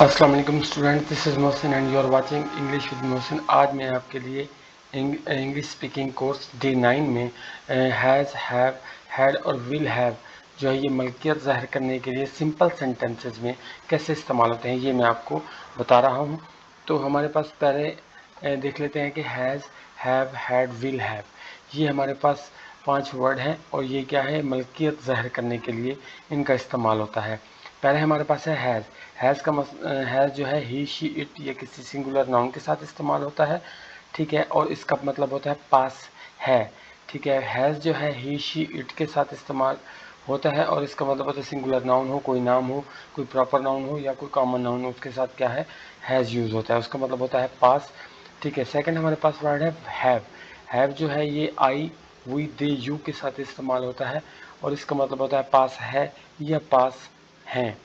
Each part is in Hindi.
अस्सलाम वालेकुम student, this is Mohsin and you are watching English with Mohsin. आज मैं आपके लिए इंग्लिश स्पीकिंग कोर्स D9 में हैज़, हैव, हैड और विल हैव जो है ये मलकियत ज़ाहिर करने के लिए सिंपल सेंटेंसेस में कैसे इस्तेमाल होते हैं ये मैं आपको बता रहा हूँ। तो हमारे पास पहले देख लेते हैं कि has, have, had, will have, ये हमारे पास 5 वर्ड हैं और ये क्या है, मलकियत ज़ाहिर करने के लिए इनका इस्तेमाल होता है। पहले हमारे पास है हैज़ का हैज़ जो है ही, शी, इट या किसी सिंगुलर नाउन के साथ इस्तेमाल होता है, ठीक है। और इसका मतलब होता है पास है, ठीक है। हैज़ जो है ही, शी, इट के साथ इस्तेमाल होता है और इसका मतलब होता है सिंगुलर नाउन हो, कोई नाम हो, कोई प्रॉपर नाउन हो या कोई कॉमन नाउन हो, उसके साथ क्या है, हैज़ यूज़ होता है, उसका मतलब होता है पास, ठीक है। सेकंड हमारे पास वर्ड है हैव जो है ये आई, वी, दे, यू के साथ इस्तेमाल होता है और इसका मतलब होता है पास है या पास हैं,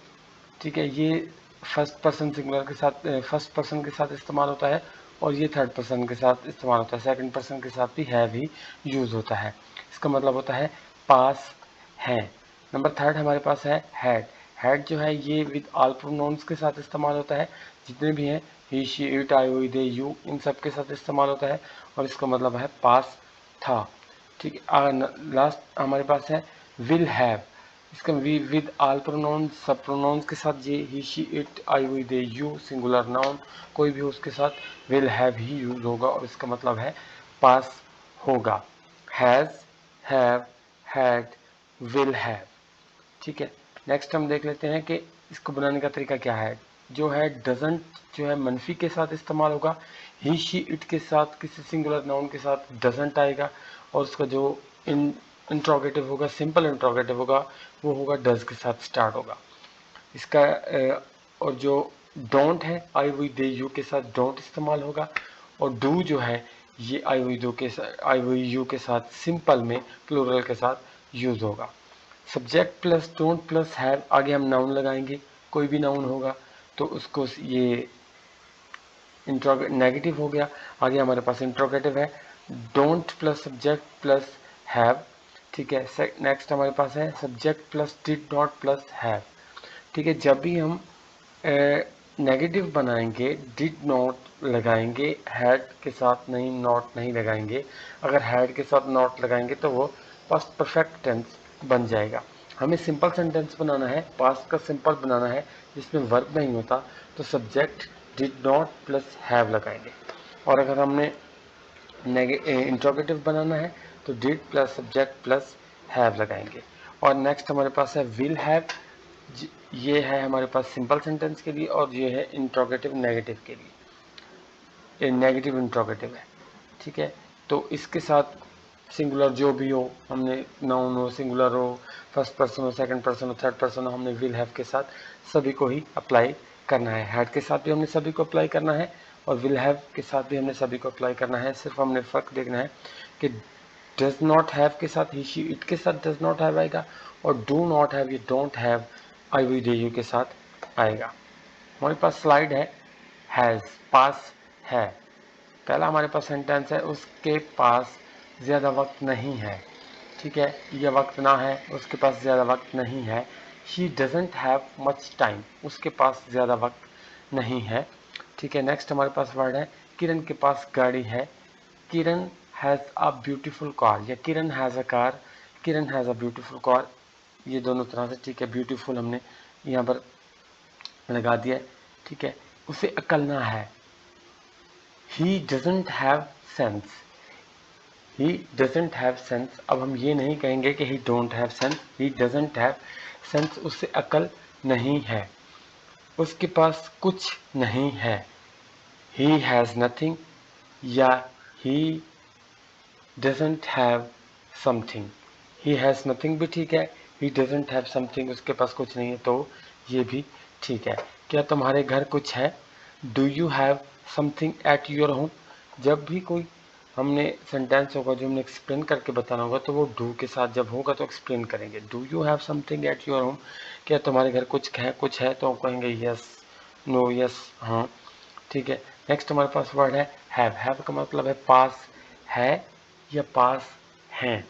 ठीक है। ये फर्स्ट पर्सन सिंगुलर के साथ, फर्स्ट पर्सन के साथ इस्तेमाल होता है और ये थर्ड पर्सन के साथ इस्तेमाल होता है। सेकंड पर्सन के साथ भी हैव ही यूज़ होता है, इसका मतलब होता है पास है। नंबर थर्ड हमारे पास है हैड जो है ये विद ऑल प्रोनाउंस के साथ इस्तेमाल होता है, जितने भी हैं he, she, it, I, we, they, you, इन सब के साथ इस्तेमाल होता है और इसका मतलब है पास था, ठीक है। लास्ट हमारे पास है विल हैव, इसका वी विद ऑल प्रोनाउन, सब प्रोनाउंस के साथ, ये he, she, it, I, we, they, you, singular noun कोई भी हो उसके साथ विल हैव ही यूज होगा और इसका मतलब है पास होगा। Has, have, had, will have, ठीक है। नेक्स्ट हम देख लेते हैं कि इसको बनाने का तरीका क्या है। जो है डजंट जो है मनफी के साथ इस्तेमाल होगा, ही, शी, इट के साथ किसी सिंगुलर नाउन के साथ डजंट आएगा और उसका जो इंट्रोगेटिव होगा, सिंपल इंट्रोगेटिव होगा, वो होगा डज के साथ स्टार्ट होगा इसका। और जो डोंट है आई, वी, दे, यू के साथ डोंट इस्तेमाल होगा और डू जो है ये आई, वी, दो के साथ, आई, वी, यू के साथ सिंपल में प्लूरल के साथ यूज होगा। Subject plus don't plus have, आगे हम नाउन लगाएंगे, कोई भी नाउन होगा तो उसको ये नेगेटिव हो गया। आगे हमारे पास इंट्रोगेटिव है don't plus subject plus have, ठीक है। नेक्स्ट हमारे पास है subject plus did not plus have, ठीक है। जब भी हम नेगेटिव बनाएंगे डिड नॉट लगाएंगे, हैड के साथ नहीं, नॉट नहीं लगाएंगे। अगर हैड के साथ नॉट लगाएंगे तो वो पास्ट परफेक्ट टेंस बन जाएगा। हमें सिंपल सेंटेंस बनाना है, पास्ट का सिंपल बनाना है जिसमें वर्ब नहीं होता, तो subject did not plus have लगाएंगे। और अगर हमने इंट्रोगेटिव बनाना है तो did plus subject plus have लगाएंगे। और नेक्स्ट हमारे पास है विल हैव, ये है हमारे पास सिंपल सेंटेंस के लिए और ये है इंट्रोगेटिव नेगेटिव के लिए, ये नेगेटिव इंट्रोगेटिव है, ठीक है। तो इसके साथ सिंगुलर जो भी हो, हमने नाउन हो, सिंगुलर हो, फर्स्ट पर्सन हो, सेकंड पर्सन हो, थर्ड पर्सन हो, हमने विल हैव के साथ सभी को ही अप्लाई करना है। हैड के साथ भी हमने सभी को अप्लाई करना है और विल हैव के साथ भी हमने सभी को अप्लाई करना है। सिर्फ हमने फ़र्क देखना है कि डज नॉट हैव के साथ ही, शी, इट के साथ डज नॉट हैव आएगा और डू नॉट हैव ये don't have I, we, they, you के साथ आएगा। हमारे पास स्लाइड है हैज़, पास है। पहला हमारे पास सेंटेंस है उसके पास ज़्यादा वक्त नहीं है, ठीक है। यह वक्त ना है, उसके पास ज़्यादा वक्त नहीं है। She doesn't have much time, उसके पास ज़्यादा वक्त नहीं है, ठीक है। नेक्स्ट हमारे पास वर्ड है किरण के पास गाड़ी है, Kiran has a beautiful car या Kiran has a car, Kiran has a beautiful car, ये दोनों तरह से, ठीक है। ब्यूटीफुल हमने यहाँ पर लगा दिया, ठीक है। उसे अकल ना है, he doesn't have sense, he doesn't have sense. अब हम ये नहीं कहेंगे कि ही don't have sense, he doesn't have sense, उससे अकल नहीं है, उसके पास कुछ नहीं है। ही हैज़ नथिंग या he doesn't have something, he has nothing भी ठीक है, ही डजेंट हैव समथिंग उसके पास कुछ नहीं है तो ये भी ठीक है। क्या तुम्हारे घर कुछ है, do you have something at your home. जब भी कोई हमने सेंटेंस होगा जो हमने एक्सप्लेन करके बताना होगा तो वो डू के साथ जब होगा तो एक्सप्लेन करेंगे। Do you have something at your home, क्या तुम्हारे घर कुछ है तो कहेंगे यस, नो, यस, हाँ, ठीक है। नेक्स्ट हमारे पास वर्ड है हैव का मतलब है पास है या पास हैं,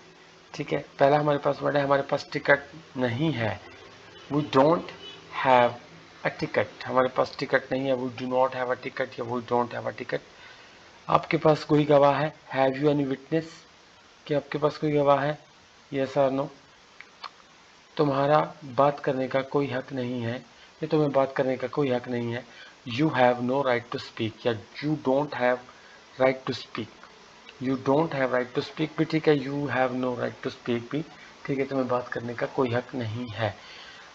ठीक है। पहला हमारे पास वर्ड है हमारे पास टिकट नहीं है, we don't have a ticket, हमारे पास टिकट नहीं है, we do not have a ticket या we don't have a ticket. आपके पास कोई गवाह है, हैव यू एनी विटनेस, कि आपके पास कोई गवाह है, यस और नो। तुम्हारा बात करने का कोई हक नहीं है, ये तुम्हें बात करने का कोई हक नहीं है। You have no right to speak, या you don't have right to speak, you don't have right to speak भी ठीक है, you have no right to speak भी ठीक है, तुम्हें बात करने का कोई हक नहीं है।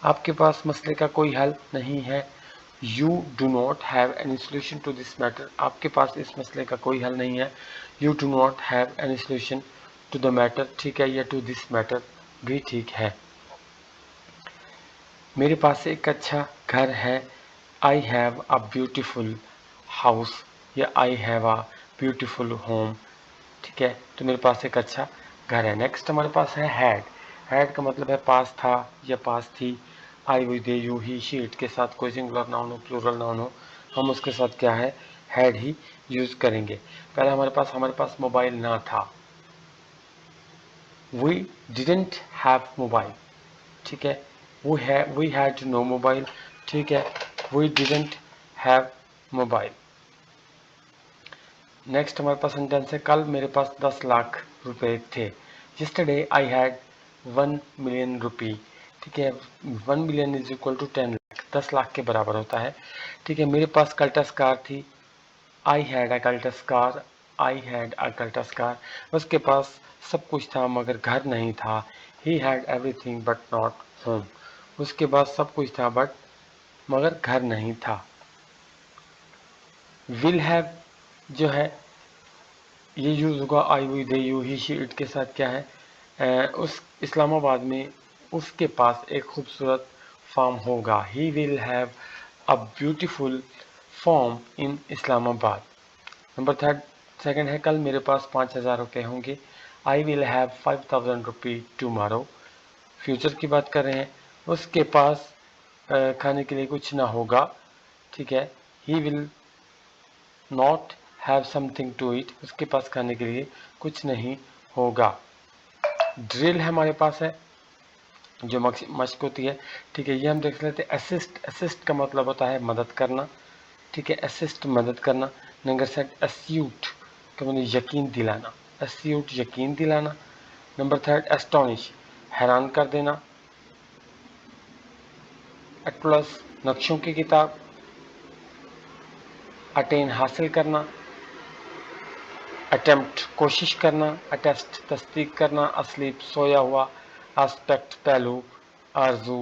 आपके पास मसले का कोई हल नहीं है, you do not have any solution to this matter, आपके पास इस मसले का कोई हल नहीं है, you do not have any solution to the matter ठीक है, या टू दिस मैटर भी ठीक है। मेरे पास एक अच्छा घर है, I have a beautiful house, या I have a beautiful home ठीक है, तो मेरे पास एक अच्छा घर है। नेक्स्ट हमारे पास है हैड, हैड का मतलब है पास था या पास थी। I we they you he she it के साथ कोई सिंगुलर नाउन हो प्लूरल नाउन हो, हम उसके साथ क्या है, हैड ही यूज करेंगे। पहले हमारे पास मोबाइल ना था, वी डिडंट हैव मोबाइल ठीक है, वी हैड नो मोबाइल ठीक है, we didn't have mobile. Next हमारे पास सेंटेंस है, कल मेरे पास 10 लाख रुपए थे। Yesterday I had 1 million rupee ठीक है, 1 million is equal to 10 lakh, 10 lakh के बराबर होता है ठीक है। मेरे पास कल्टस कार थी, I had a Cultus car, I had a Cultus car, उसके पास सब कुछ था मगर घर नहीं था। He had everything but not home, उसके पास सब कुछ था बट मगर घर नहीं था। विल हैव जो है ये यूज होगा I we they you he she it के साथ क्या है, उस इस्लामाबाद में उसके पास एक खूबसूरत फार्म होगा, he will have a beautiful farm in Islamabad. Number third second है, कल मेरे पास 5,000 रुपये होंगे, I will have 5,000 rupee tomorrow, future की बात कर रहे हैं। उसके पास खाने के लिए कुछ ना होगा ठीक है, he will not have something to eat, उसके पास खाने के लिए कुछ नहीं होगा। ड्रिल हमारे पास है जो मशक होती है ठीक है, ये हम देख लेते हैं। असिस्ट, असिस्ट का मतलब होता है मदद करना ठीक है, असिस्ट मदद करना। नंबर सेट अस्यूट का मतलब यकीन दिलाना, अस्यूट यकीन दिलाना। नंबर थर्ड एस्टोनिश हैरान कर देना। एटलस नक्शों की किताब। अटेन हासिल करना, अटेम्प्ट कोशिश करना, अटेस्ट तस्दीक करना, अस्लीप सोया हुआ, एस्पेक्ट पहलू, आरजू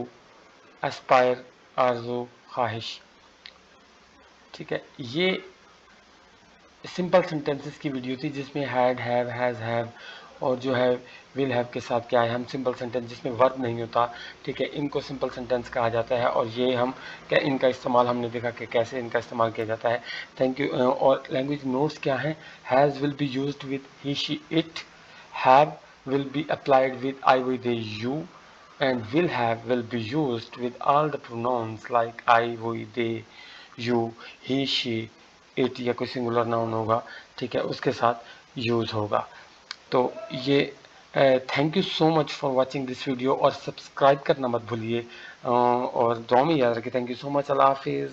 एस्पायर आरजू ख्वाहिश ठीक है। ये सिंपल सेंटेंसेस की वीडियो थी जिसमें हैड हैव हैज़ हैव और जो है विल हैव के साथ क्या है, हम सिंपल सेंटेंस जिसमें वर्ब नहीं होता ठीक है, इनको सिंपल सेंटेंस कहा जाता है। और ये हम क्या इनका इस्तेमाल हमने देखा कि कैसे इनका इस्तेमाल किया जाता है। Thank you. और लैंग्वेज नोट्स क्या है, has will be used with he she it, have will be applied with I we they you, and will have will be used with all the pronouns like I, we, they, you, he, she, it या कोई सिंगुलर नाउन होगा ठीक है, उसके साथ यूज होगा। तो ये thank you so much for watching this video, और सब्सक्राइब करना मत भूलिए और दुआ में याद रखिए। थैंक यू सो मच, अल्लाह हाफिज़।